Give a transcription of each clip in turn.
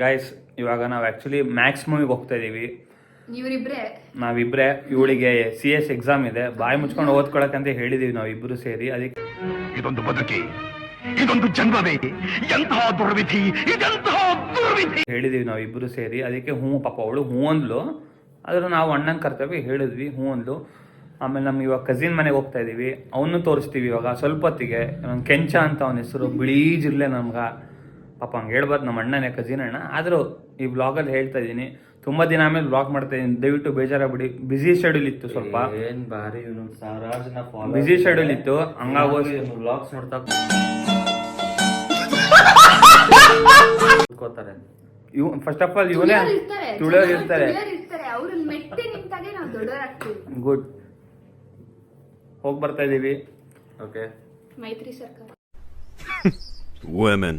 Guys ಇವಾಗ ನಾವು actually Max ಮೂವಿಗೆ ಹೋಗ್ತಾ ಇದ್ದೀವಿ. ನಾವಿಬ್ರೆ ಇವಳಿಗೆ CS ಎಕ್ಸಾಮ್ ಇದೆ, ಬಾಯಿ ಮುಚ್ಕೊಂಡು ಓದ್ಕೊಳಕಂತ ಹೇಳಿದೀವಿ ನಾವಿಬ್ರು ಸೇರಿ. ಅದಕ್ಕೆ ಇದೊಂದು ಬದುಕಿ, ಇದೊಂದು ಜನ್ಮವೇ, ಎಂತಹ ದುರ್ವಿಧಿ, ಇದೆಂತಹ ದುರ್ವಿಧಿ ಹೇಳಿದೀವಿ ನಾವಿಬ್ರು ಸೇರಿ. ಅದಕ್ಕೆ ಪಾಪ ಅವಳು ಹ್ಞೂ ಅಂದ್ಲು. ಆದ್ರೆ ನಾವು ಅಣ್ಣನ ಕರ್ತವ್ಯ ಹೇಳಿದ್ವಿ, ಹ್ಞೂ ಅಂದ್ಲು. ಆಮೇಲೆ ನಮ್ಗೆ ಇವಾಗ ಕಸಿನ್ ಮನೆಗೆ ಹೋಗ್ತಾ ಇದೀವಿ, ಅವನು ತೋರಿಸ್ತೀವಿ ಇವಾಗ ಸ್ವಲ್ಪ ಹೊತ್ತಿಗೆ. ನನ್ನ ಕೆಂಚ ಅಂತ ಅವನ ಹೆಸರು, ಬಿಳಿ ಜಿಲ್ಲೆ ನಮ್ಗೆ. ಪಾಪ ಹಂಗೆ ಹೇಳ್ಬಾರ್ದು, ನಮ್ಮ ಅಣ್ಣನೇ ಕಸಿನ್ ಅಣ್ಣ. ಆದರೂ ಈ ವ್ಲಾಗಲ್ಲಿ ಹೇಳ್ತಾ ಇದ್ದೀನಿ, ತುಂಬ ದಿನ ಆಮೇಲೆ ವ್ಲಾಗ್ ಮಾಡ್ತಾ ಇದ್ದೀನಿ, ದಯವಿಟ್ಟು ಬೇಜಾರಾಗ್ಬಿಡಿ. ಬಿಸಿ ಶೆಡ್ಯೂಲ್ ಇತ್ತು, ಸ್ವಲ್ಪ ಬಿಸಿ ಶೆಡ್ಯೂಲ್ ಇತ್ತು, ಹಂಗಾಗಿ ವ್ಲಾಗ್ಸ್ ನೋಡ್ತಾ ಕೂತ್ಕೋತಾರೆ. ಫಸ್ಟ್ ಆಫ್ ಆಲ್ ಇವನೇ ತುಳಿಯೋರು ಇರ್ತಾರೆ. ಗುಡ್, ಹೋಗಿ ಬರ್ತಾ ಇದೀವಿ. ಓಕೆ, ಮೈತ್ರಿ ಸರ್ಕಾರ women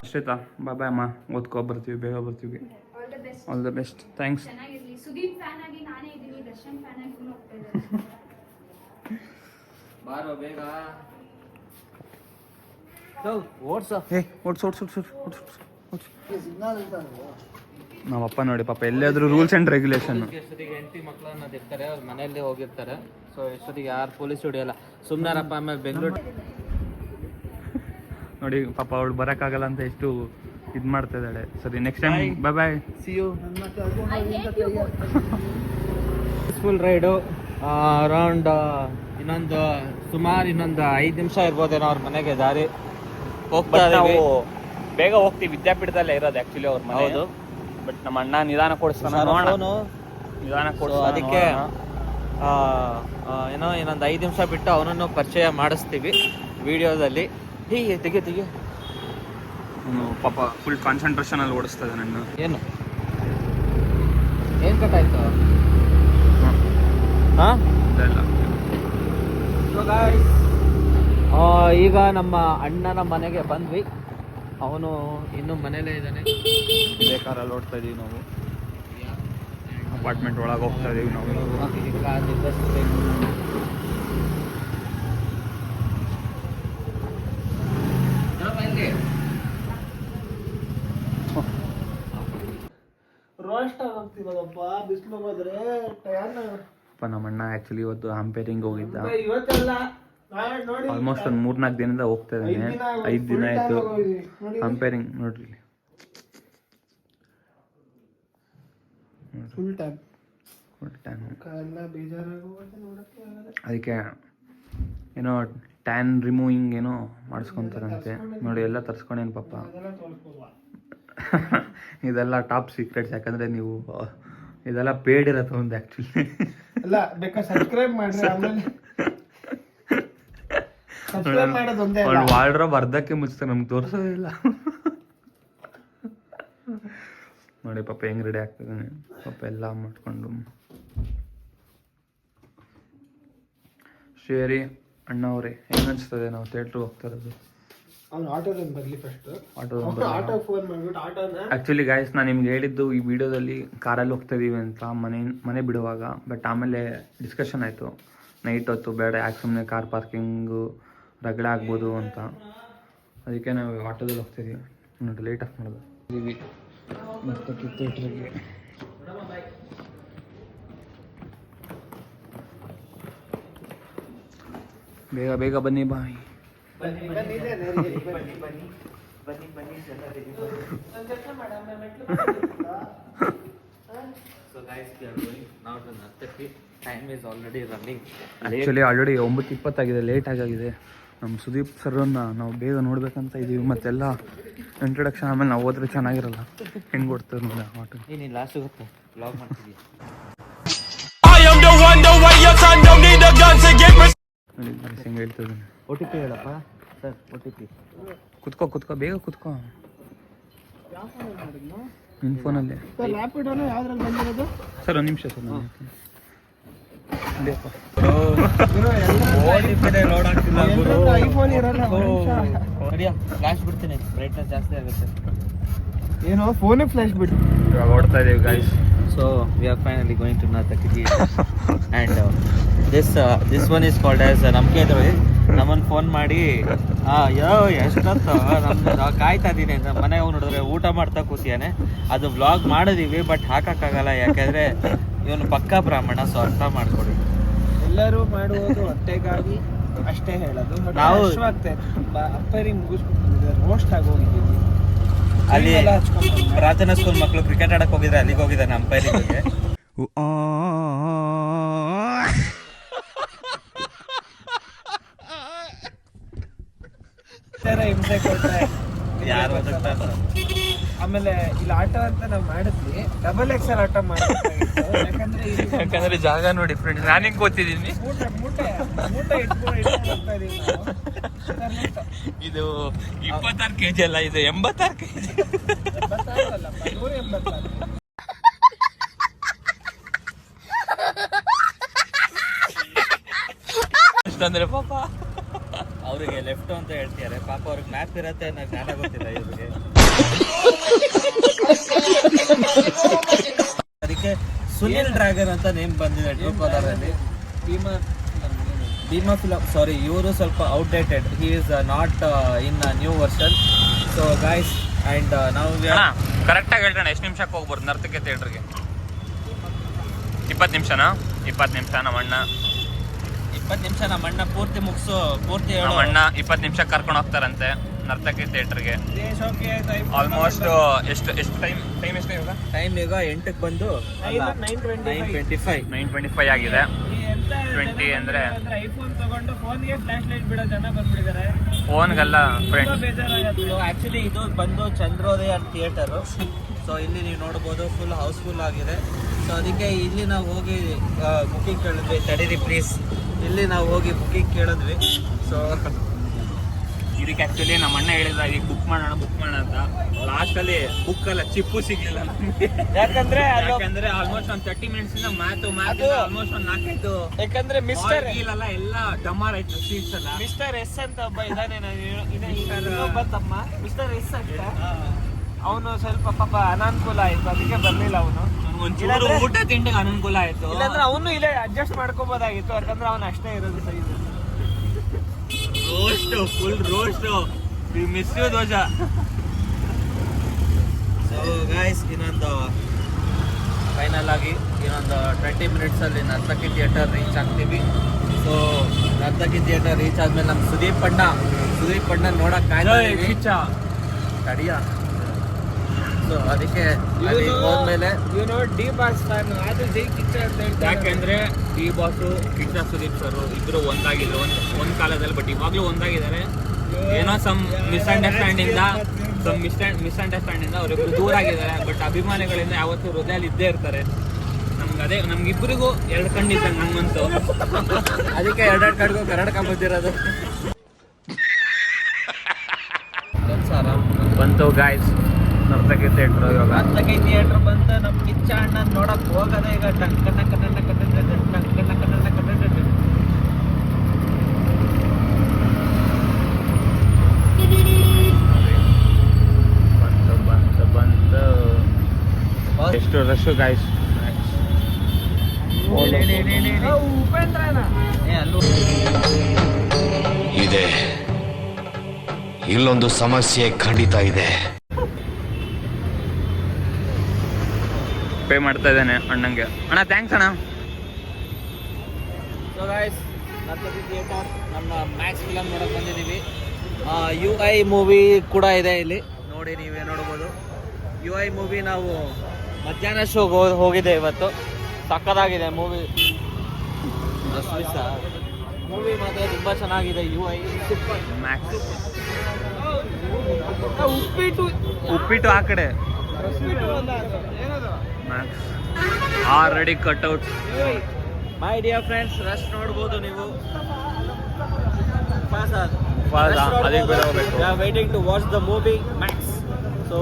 ಅಷ್ಟೇತಾ, ಬಾಯ್ ಅಮ್ಮ, ಓದ್ಕೊ ಬರ್ತೀವಿ, ಬೇಗ ಬರ್ತೀವಿ. All the best. Thanks. Sudeep fan ಆಗಿ ನಾನೇ ಇದ್ದೀನಿ, ದರ್ಶನ್ ಫ್ಯಾನ್ ಆಗಿ ಇವನು ಹೋಗ್ತಾ ಇದ್ದಾನೆ. ಬಾರೋ ಬೇಗ ನಾವಪ್ಪ ನೋಡಿ ಪಾಪ ಎಲ್ಲಾದ್ರೂ ರೂಲ್ಸ್ ಅಂಡ್ ರೆಗ್ಯುಲೇಷನ್. ಹೆಂಡತಿ ಮಕ್ಕಳನ್ನ ಇರ್ತಾರೆ, ಅವ್ರ ಮನೆಯಲ್ಲಿ ಹೋಗಿರ್ತಾರೆ. ಸೊ ಇಷ್ಟೊತ್ತಿಗೆ ಯಾರು ಪೊಲೀಸ್ ಹೊಡಿಯಲ್ಲ, ಸುಮ್ಮನಾರಪ್ಪ. ಆಮೇಲೆ ಬೆಂಗಳೂರು ನೋಡಿ ಪಾಪ ಅವಳು ಬರೋಕ್ಕಾಗಲ್ಲ ಅಂತ ಎಷ್ಟು ಇದು ಮಾಡ್ತಾ ಇದ್ದಾಳೆ. ಸರಿ, next time bye bye, see you. Peaceful ride. Around ಇನ್ನೊಂದು 5 ನಿಮಿಷ ಇರ್ಬೋದೇನೋ ಅವ್ರ ಮನೆಗೆ ದಾರಿ. ಹೋಗ್ತಾ ನಾವು ಬೇಗ ಹೋಗ್ತೀವಿ, ವಿದ್ಯಾಪೀಠದಲ್ಲೇ ಇರೋದು ಆ್ಯಕ್ಚುಲಿ ಅವ್ರ ಮನೆ. ಹೌದು, ಬಟ್ ನಮ್ಮ ಅಣ್ಣ ನಿಧಾನ ಕೊಡಿಸ್ತಾನೆ, ನಿಧಾನ ಕೊಡಿಸೋ. ಅದಕ್ಕೆ ಏನೋ ಇನ್ನೊಂದು 5 ನಿಮಿಷ ಬಿಟ್ಟು ಅವನನ್ನು ಪರಿಚಯ ಮಾಡಿಸ್ತೀವಿ ವಿಡಿಯೋದಲ್ಲಿ. ಹೀಗೆ ತೆಗೆ ಪಾಪ ಫುಲ್ ಕಾನ್ಸಂಟ್ರೇಷನ್ ಅಲ್ಲಿ ಓಡಿಸ್ತಾ ಇದೆ ನನ್ನ. ಏನು ಕಟ್ಟಾಯ್ತು? ಈಗ ನಮ್ಮ ಅಣ್ಣನ ಮನೆಗೆ ಬಂದ್ವಿ. ಅವನು ಇನ್ನೂ ಮನೇಲೇ ಇದ್ದಾನೆ. ಬೇಕಾರಲ್ಲಿ ಓಡ್ತಾ ಇದೀವಿ ನಾವು, ಅಪಾರ್ಟ್ಮೆಂಟ್ ಒಳಗೆ ಹೋಗ್ತಾ ಇದೀವಿ ನಾವು. ನಮ್ಮ ಅಣ್ಣ ಆಕ್ಚುಲಿ ಇವತ್ತು ಹಂಪೇರಿಂಗ್ ಹೋಗಿದ್ದ. ಆಲ್ಮೋಸ್ಟ್ ಒಂದು 3-4 ದಿನದಿಂದ ಹೋಗ್ತಾ ಇದ್ದಾನೆ. 5 ದಿನ ಆಯ್ತು ಹಂಪೇರಿಂಗ್. ನೋಡ್ರಿ, ಫುಲ್ ಟ್ಯಾನ್. ಅದಕ್ಕೆ ಏನೋ ಟ್ಯಾನ್ ರಿಮೂವಿಂಗ್ ಏನೋ ಮಾಡಿಸ್ಕೊಂತಾರಂತೆ. ನೋಡಿ ಎಲ್ಲ ತರ್ಸ್ಕೊಂಡೇನು ಪಾಪ. ಇದೆಲ್ಲ ಟಾಪ್ ಸೀಕ್ರೆಟ್ಸ್, ಯಾಕಂದ್ರೆ ನೀವು ಇದೆಲ್ಲ ಪೇಡ್ ಇರತ್ತೆ ಒಂದು ಆ್ಯಕ್ಚುಲಿ. ಅಲ್ಲ, ಬೇಕಾ ಸಬ್ಸ್ಕ್ರೈಬ್ ಮಾಡ್ರಿ. ವಾರ್ಡ್ರೋಬ್ ಅರ್ಧಕ್ಕೆ ಮುಚ್ತಾರೆ, ನಮ್ಗೆ ತೋರಿಸೋದಿಲ್ಲ. ನೋಡಿ ಪಾಪ ಹೆಂಗ್ ರೆಡಿ ಆಗ್ತದೆ ಪಾಪ ಎಲ್ಲ ಮಾಡ್ಕೊಂಡು. ಶೇರಿ ಅಣ್ಣ ಅವರೇ, ಹೆಂಗ್ ಅನ್ಸ್ತದೆ ನಾವು ಥಿಯೇಟ್ರ್ ಹೋಗ್ತಾ ಇರೋದು? ಆಕ್ಚುಲಿ ಗೈಸ್, ನಾನು ನಿಮ್ಗೆ ಹೇಳಿದ್ದು ಈ ವಿಡಿಯೋದಲ್ಲಿ ಕಾರಲ್ಲಿ ಹೋಗ್ತಾ ಇದೀವಿ ಅಂತ ಮನೆ ಬಿಡುವಾಗ. ಬಟ್ ಆಮೇಲೆ ಡಿಸ್ಕಷನ್ ಆಯಿತು, ನೈಟ್ ಹೊತ್ತು ಬೇಡ, ಯಾಕೆ ಸುಮ್ಮನೆ ಕಾರ್ ಪಾರ್ಕಿಂಗು ರಗಳೆ ಆಗ್ಬೋದು ಅಂತ. ಅದಕ್ಕೆ ನಾವು ಆಟೋದಲ್ಲಿ ಹೋಗ್ತಿದ್ದೀವಿ. ನೋಡಿ ಲೇಟ್ ಆಫ್ ಮಾಡೋದು ಮತ್ತೆ ಥಿಯೇಟ್ರಿಗೆ. ಬೇಗ ಬೇಗ ಬನ್ನಿ ಬಾಯ್. ಆ್ಯಕ್ಚುಲಿ ಆಲ್ರೆಡಿ 9:20 ಆಗಿದೆ, ಲೇಟ್ ಆಗಿದೆ. ನಮ್ಮ ಸುದೀಪ್ ಸರ್ರನ್ನ ನಾವು ಬೇಗ ನೋಡ್ಬೇಕಂತ ಇದೀವಿ. ಮತ್ತೆಲ್ಲ ಇಂಟ್ರೊಡಕ್ಷನ್ ಆಮೇಲೆ ನಾವು ಹೋದ್ರೆ ಚೆನ್ನಾಗಿರಲ್ಲ. ಹೆಂಗೆ ಕೊಡ್ತಾರೆ ನೋಡಿ ಆಟ. ನೀನು ಲಾಸ್ಟ್ ಗೊತ್ತಾ ಬ್ಲಾಗ್ ಮಾಡ್ತಿದ್ದೀಯ? ಹೆಂಗೆ ಹೇಳ್ತಿದ್ದೀನಿ. OTP ಹೇಳಪ್ಪ ಸರ್. OTP ಕುತ್ಕೋ ಬೇಗ ಕುತ್ಕೋ. ನಿನ್ನ ಫೋನಲ್ಲಿ ಸರ್ ಒಂದು ನಿಮಿಷ ಸರ್. ಫ್ಲಾಶ್ ಬಿಡ್ತೀನಿ, ಬ್ರೈಟ್ನೆಸ್ ಜಾಸ್ತಿ ಆಗುತ್ತೆ. ಏನೋ ಫೋನೇ ಫ್ಲಾಶ್ ಬಿಟ್ಟು ಇವಾಗ ಓಡ್ತಾ ಇದೀವಿ guys. So we are finally going to Nartaki and this one is called as Namke Doi. ನಮ್ಮನ್ನು ಫೋನ್ ಮಾಡಿ ಎಷ್ಟೊತ್ತು ನಮ್ದು ಕಾಯ್ತಾ ಇದ್ದೀನಿ ಅಂತ ಮನೆಗೆ ಹೋಗಿ ನೋಡಿದ್ರೆ ಊಟ ಮಾಡ್ತಾ ಕೂತಿಯಾನೆ. ಅದು ವ್ಲಾಗ್ ಮಾಡಿದೀವಿ ಬಟ್ ಹಾಕಕ್ಕಾಗಲ್ಲ, ಯಾಕೆಂದ್ರೆ ಇವನು ಪಕ್ಕಾ ಬ್ರಾಹ್ಮಣ, ಸೊ ಅರ್ಥ ಮಾಡ್ಕೊಡಿ. ಎಲ್ಲರೂ ಮಾಡುವುದು ಹೊಟ್ಟೆಗಾಗಿ ಅಷ್ಟೇ ಹೇಳೋದು. ನಾವು ಅಪ್ಪರಿ ಮುಗಿಸ್ಬಿಟ್ಟಿದ್ದಾರೆ, ರೋಸ್ಟ್ ಆಗೋಗಿದ್ದೀವಿ. ಅಲ್ಲಿ ಪ್ರಾರ್ಥನಾ ಸ್ಕೂಲ್ ಮಕ್ಕಳು ಕ್ರಿಕೆಟ್ ಆಡಕ್ ಹೋಗಿದ್ರೆ ಅಲ್ಲಿಗೆ ಹೋಗಿದ್ದಾನೆ ಅಂಪೈರಿಗೆ. ಹಿಂಸೆ ಕೊಟ್ರೆ ಯಾರು ಆಮೇಲೆ ಇಲ್ಲಿ ಆಟ ಅಂತ ನಾವು ಮಾಡಿದ್ವಿ, ಡಬಲ್ ಎಕ್ಸೆಲ್ ಆಟ ಮಾಡಬೇಕಾಗಿತ್ತು. ಯಾಕಂದ್ರೆ ಜಾಗ ನೋಡಿ ಫ್ರೆಂಡ್ಸ್, ನಾನು ಹಿಂಗೆ ಗೊತ್ತಿದ್ದೀನಿ. ಮೂಟೆ ಇಟ್ಕೊಂಡು ಹೋಗ್ತಾ ಇದೀವಿ ನಾವು. ಇದು 26 kg ಅಲ್ಲ, ಇದು 86 kg. 86 ಅಲ್ಲಪ್ಪ, 186. ಎಷ್ಟಂದ್ರೆ ಪಾಪ ಅವ್ರಿಗೆ ಲೆಫ್ಟ್ ಅಂತ ಹೇಳ್ತಿದ್ದಾರೆ, ಪಾಪ ಅವ್ರಿಗೆ ಮ್ಯಾಪ್ ಇರತ್ತೆ ಅನ್ನೋ ಜ್ಞಾನ ಗೊತ್ತಿಲ್ಲ ಇವ್ರಿಗೆ. ಅದಕ್ಕೆ ಸುನಿಲ್ ಡ್ರ್ಯಾಗನ್ ಅಂತ ನೇಮ್ ಬಂದಿದೆ ಟ್ರೂ ಕಾಲರ್ ಅಲ್ಲಿ. ಭೀಮಾ ಫಿಲಮ್, ಸಾರಿ, ಇವರು ಸ್ವಲ್ಪ outdated. He is not in new version. So guys and ನಾವು ಕರೆಕ್ಟಾಗಿ ಹೇಳ್ತಾನೆ. ಎಷ್ಟು ನಿಮಿಷಕ್ಕೆ ಹೋಗ್ಬೋದು ನರ್ತಕಿ ಥಿಯೇಟ್ರಿಗೆ? 20 ನಿಮಿಷನಾ? 20 ನಿಮಿಷ ನಮ್ಮ ಅಣ್ಣ 20 ನಿಮಿಷ ನಮ್ಮ ಅಣ್ಣ ಪೂರ್ತಿ ಹೇಳೋ. ನಮ್ಮ ಅಣ್ಣ 20 ನಿಮಿಷಕ್ಕೆ ಕರ್ಕೊಂಡು ಹೋಗ್ತಾರಂತೆ ನರ್ತಕಿ ಥಿಯೇಟ್ರಿಗೆ. ಆಲ್ಮೋಸ್ಟ್ ಎಷ್ಟು ಟೈಮ್ ಎಷ್ಟು ಇವಾಗ? ಟೈಮ್ ಈಗ 8ಕ್ಕೆ ಬಂದು 9:25 ಆಗಿದೆ. 20 ಅಂದ್ರೆ ಐಫೋನ್ ತಗೊಂಡು ಫೋನ್ಗೆ ಫ್ಲಾಶ್ ಲೈಟ್ ಬಿಡೋ ಜನ ಬಂದ್ಬಿಟ್ಟಿದ್ದಾರೆ. ಫೋನ್ಗೆಲ್ಲ ಫ್ರೆಂಡ್ಸ್. ಆಕ್ಚುಲಿ ಇದು ಬಂದು ಚಂದ್ರೋದಯ ಥಿಯೇಟರು. ಸೊ ಇಲ್ಲಿ ನೀವು ನೋಡ್ಬೋದು ಫುಲ್ ಹೌಸ್ಫುಲ್ ಆಗಿದೆ. ಸೊ ಅದಕ್ಕೆ ಇಲ್ಲಿ ನಾವು ಹೋಗಿ ಬುಕ್ಕಿಂಗ್ ಕೇಳಿದ್ವಿ. ತಡೀರಿ ಪ್ಲೀಸ್, ಇಲ್ಲಿ ನಾವು ಹೋಗಿ ಬುಕ್ಕಿಂಗ್ ಕೇಳಿದ್ವಿ. ಸೊ ಇದಕ್ಕೆ ಆಕ್ಚುಲಿ ನಮ್ಮ ಅಣ್ಣ ಹೇಳಿದ ಈಗ ಬುಕ್ ಮಾಡೋಣ ಅಂತ. ಲಾಸ್ಟಲ್ಲಿ ಬುಕ್ ಅಲ್ಲ, ಚಿಪ್ಪು ಸಿಗ್ಲಿಲ್ಲ ನಮಗೆ. ಯಾಕಂದ್ರೆ ಆಲ್ಮೋಸ್ಟ್ ಒಂದು 30 ಮಿನಿಟ್ಸ್ ಇಂದ ಮ್ಯಾಥ್ ಆಲ್ಮೋಸ್ಟ್ ಒಂದು 4-5. ಯಾಕಂದ್ರೆ ಮಿಸ್ಟರ್ ಇಲ್ಲ ಎಲ್ಲ ಡಮಾರ್ ಆಯ್ತು ಸೀಟ್ಸ್ ಎಲ್ಲ. ಮಿಸ್ಟರ್ ಎಸ್ ಅಂತ ಒಬ್ಬ ಇದಾನೆ, ತಮ್ಮ ಮಿಸ್ಟರ್ ಎಸ್ ಅಂತ. ಅವನು ಸ್ವಲ್ಪ ಪಾಪ ಅನಾನುಕೂಲ ಆಯ್ತು, ಅದಕ್ಕೆ ಬರ್ಲಿಲ್ಲ ಅವನು. ಒಂಚೂರು ಊಟ ತಿಂಡಿಗೆ ಅನುಕೂಲ ಆಯ್ತು. ಇಲ್ಲಾಂದ್ರೆ ಅವನು ಇಲ್ಲೇ ಅಡ್ಜಸ್ಟ್ ಮಾಡ್ಕೋಬಹುದಾಗಿತ್ತು, ಯಾಕಂದ್ರೆ ಅವನು ಅಷ್ಟೇ ಇರೋದು size. Full roast. Miss you ದೋಜ. ಸೊ ಗೈಸ್, ಇನ್ನೊಂದು ಫೈನಲ್ ಆಗಿ ಇನ್ನೊಂದು 20 ಮಿನಿಟ್ಸಲ್ಲಿ ನರ್ತಕಿ ಥಿಯೇಟರ್ ರೀಚ್ ಆಗ್ತೀವಿ. ಸೊ ನರ್ತಕಿ ಥಿಯೇಟರ್ ರೀಚ್ ಆದ್ಮೇಲೆ ನಮ್ಮ ಸುದೀಪ್ ಅಣ್ಣ ನೋಡಕ್ ತಡಿಯ. ಸೊ ಅದಕ್ಕೆ ಹೋದ್ಮೇಲೆ ಇವನು ಡಿ ಬಾಸ್ ಫ್ಯಾನ್, ಅದು ಜೈ ಕಿಚ್ಚ ಅಂತ ಹೇಳ್ತಾರೆ. ಯಾಕೆಂದ್ರೆ D boss Kichcha Sudeep sir ಇಬ್ರು ಒಂದಾಗಿದ್ರು ಒಂದ್ ಕಾಲದಲ್ಲಿ. ಬಟ್ ಇವಾಗ್ಲೂ ಒಂದಾಗಿದ್ದಾರೆ. ಏನೋ ಸಮ್ ಮಿಸ್ಅಂಡರ್ಸ್ಟ್ಯಾಂಡಿಂಗ್ ಅವರಿಬ್ರು ದೂರ ಆಗಿದ್ದಾರೆ. ಬಟ್ ಅಭಿಮಾನಿಗಳಿಂದ ಯಾವತ್ತೂ ಹೃದಯಲ್ಲಿ ಇದ್ದೇ ಇರ್ತಾರೆ. ನಮ್ಗಿಬ್ಬರಿಗೂ 2 ಕಣ್ಣಿದ್ದಂಗೆ ನಂಗಂತೂ. ಅದಕ್ಕೆ 2 ಕಡೆಗೂ ಕರ್ನಾಟಕ ಬಂದಿರೋದು. ಬಂತು ಗಾಯ್ಸ್ ನರ್ತಕಿ ಥಿಯೇಟ್ರ್. ಇವಾಗ ನರ್ತಕಿ ಥಿಯೇಟರ್ ಬಂತು. ನಮ್ಮ ಕಿಚ್ಚ ಅಣ್ಣ ನೋಡಕ್ ಹೋಗದೆ ಈಗ ಬಂತು. ಎಷ್ಟು ರಶ್ ಗಾಯ್ಸ್. ಉಪೇಂದ್ರನ ಇದೆ, ಇಲ್ಲೊಂದು ಸಮಸ್ಯೆ ಖಂಡಿತ ಇದೆ. ಪೇ ಮಾಡ್ತಾ ಇದ್ದಾನೆ ಅಣ್ಣಂಗೆ. ಅಣ್ಣ ಥ್ಯಾಂಕ್ಸ್ ಅಣ್ಣ. ಸೊ ಗೈಸ್, ನರ್ತಕಿ ಥಿಯೇಟರ್ ನಮ್ಮ ಮ್ಯಾಕ್ಸ್ ಫಿಲಮ್ ನೋಡಕ್ ಬಂದಿದ್ದೀವಿ. UI ಮೂವಿ ಕೂಡ ಇದೆ ಇಲ್ಲಿ ನೋಡಿ, ನೀವೇ ನೋಡ್ಬೋದು. UI ಮೂವಿ ನಾವು ಮಧ್ಯಾಹ್ನ ಶೋಗೆ ಹೋಗಿದೆ ಇವತ್ತು. ಸಕ್ಕತ್ತಾಗಿದೆ ಮೂವಿ. ಮೂವಿ ಮಾತ್ರ ತುಂಬ ಚೆನ್ನಾಗಿದೆ. UI ಮ್ಯಾಕ್ಸ್ ಉಪ್ಪಿಟ್ಟು ಆ ಕಡೆ Max already cutout. My dear friends, rush ನೋಡ್ಬೋದು ನೀವು. ಅದಕ್ಕೆ ಬೇರೆ ಹೋಗ್ಬೇಕು. We are waiting to watch the movie Max. So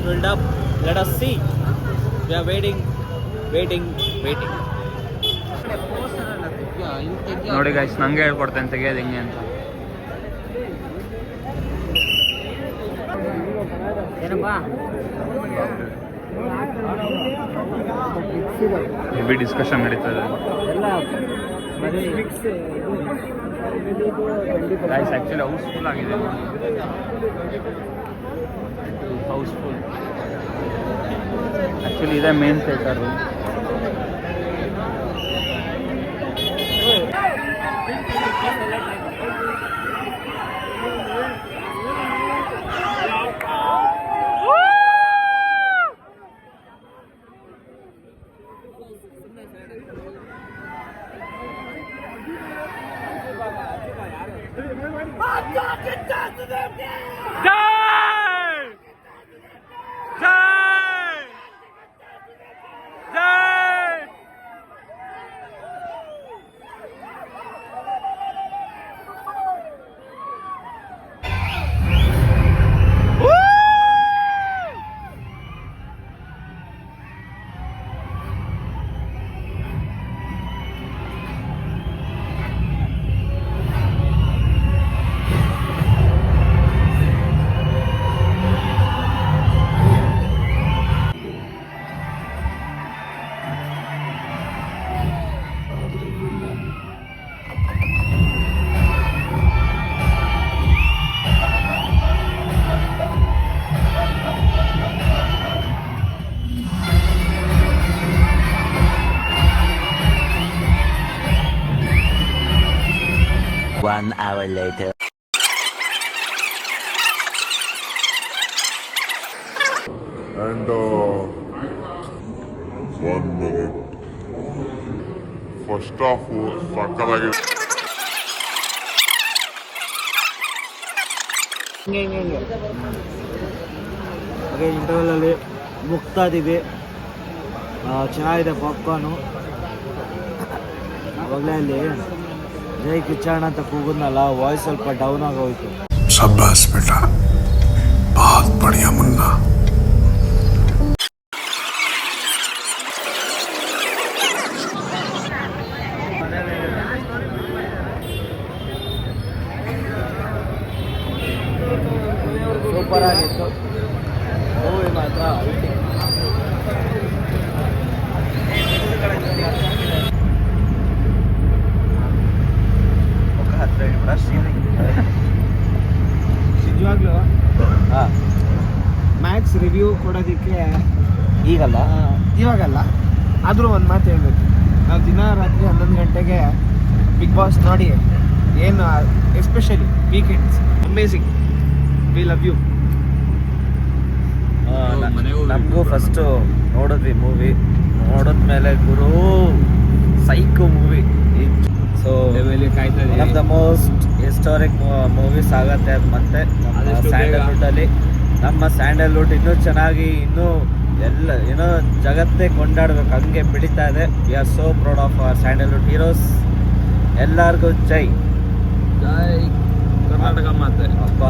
thrilled up. Let us see. We are waiting. ನೋಡಿ ಗೈಸ್, ನಂಗೆ ಹೇಳ್ಕೊಡ್ತೇನೆ ತೆಗಿಯೋದು ಹೆಂಗೆ ಅಂತ. ಹೆವಿ ಡಿಸ್ಕಷನ್ ನಡೀತದೆ. ಗೈಸ್ ಆ್ಯಕ್ಚುಲಿ ಹೌಸ್ಫುಲ್ ಆಗಿದೆ, ಹೌಸ್ಫುಲ್. ಆ್ಯಕ್ಚುಲಿ ಇದೇ main theatre. One hour later. And 1 minute. First half ಸಕ್ಕತ್ತಾಗಿದೆ. ಹಾಗೆ ಇಂಟರ್ವಲಲ್ಲಿ ಮುಗ್ತಾ ಇದ್ದೀವಿ. ಚೆನ್ನಾಗಿದೆ ಪಾಪ್ಕಾರ್ನು. ಅವಾಗಲೇ ಅಲ್ಲಿ ಜೈ ಕಿಚ್ಚಣ್ಣ ಅಂತ ಕೂಗಿದ್ನಲ್ಲ, ವಾಯ್ಸ್ ಸ್ವಲ್ಪ ಡೌನ್ ಆಗೋಯ್ತು. शाबाश बेटा, बहुत बढ़िया मुन्ना. ಸೂಪರ್ ಆಗಿತ್ತು ಮೂವಿ ಮಾತ್ರ. ನಿಜವಾಗ್ಲೂ ಮ್ಯಾಕ್ಸ್ ರಿವ್ಯೂ ಕೊಡೋದಕ್ಕೆ ಈಗಲ್ಲ, ಇವಾಗಲ್ಲ, ಆದರೂ ಒಂದು ಮಾತು ಹೇಳ್ಬೇಕು. ನಾವು ದಿನ ರಾತ್ರಿ 11 ಗಂಟೆಗೆ ಬಿಗ್ ಬಾಸ್ ನೋಡಿ, ಏನು especially weekends, amazing. We love you. ನಮಗೂ ಫಸ್ಟು ನೋಡಿದ್ವಿ ಮೂವಿ, ನೋಡಿದ್ಮೇಲೆ ಗುರು psycho movie. So one of the most historic movies ಆಗತ್ತೆ ಅದು. ಮತ್ತೆ ನಮ್ಮ ಸ್ಯಾಂಡಲ್ವುಡ್ಡಲ್ಲಿ, ನಮ್ಮ ಸ್ಯಾಂಡಲ್ವುಡ್ ಇನ್ನೂ ಚೆನ್ನಾಗಿ, ಇನ್ನೂ ಎಲ್ಲ ಏನೋ ಜಗತ್ತೇ ಕೊಂಡಾಡ್ಬೇಕು ಹಂಗೆ ಬೆಳೀತಾ ಇದೆ. We are so proud of our Sandalwood heroes. ಎಲ್ಲರಿಗೂ ಜೈ ಜೈ ಕರ್ನಾಟಕ ಮಾತೆ. ಅಪ್ಪ